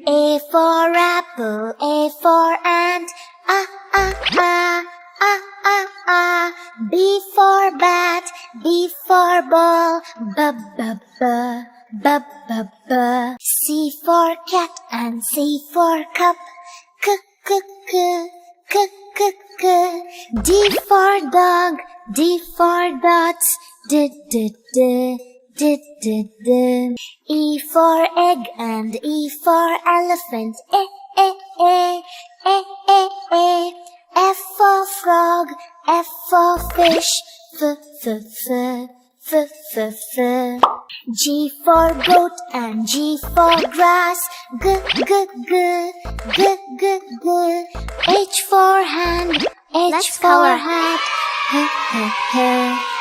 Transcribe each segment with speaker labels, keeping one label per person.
Speaker 1: A for apple, A for ant, ah, ah, ah, ah, ah, ah. B for bat, B for ball, b, b, b, b, b, b. C for cat and C for cup, k, k, k, k, k, k. D for dog, D for dots, d, d, d. E for egg and E for elephant, e, e, e, e, e, e. F for frog, F for fish, f, f, f, f, f, f. G for goat and G for grass, g, g, g, g, g, g. H for hand, H for hat, h, h, h.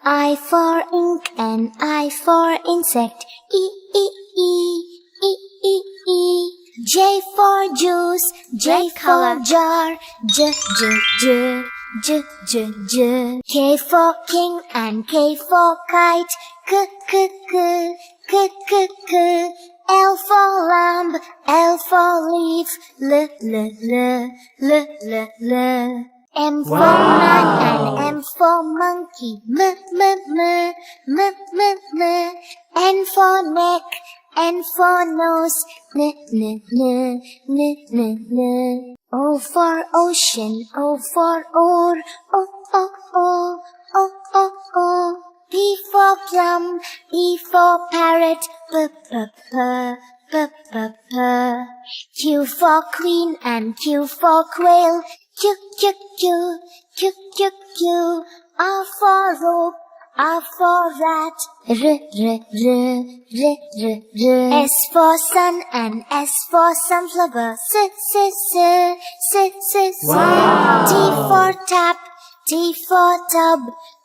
Speaker 1: I for ink and I for insect, E, E, E, E, E, E. J for juice, J for jar, J, J, J, J, J, J. K for king and K for kite, K, K, K, K, K, K. L for lamb, L for leaf, L, L, L, L, L, L. M for man and M for monkey, M, M, M, M, M, M. N for neck, N for nose, N, N, N, N, N, N. O for ocean, O for oar, O, O, O, O, O, O. P for plum, P for parrot, P, P, P, P, P, P. Q for queen and Q for quail, Q, Q, Q, Q, Q, Q. R for rope, R for rat, R, R, R, R, R, R. S for sun and S for sunflower, S, S, S, S, S, S. T for tap, T for tub,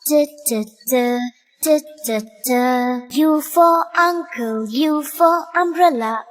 Speaker 1: T, T, T, T, T, T. U for uncle, U for umbrella,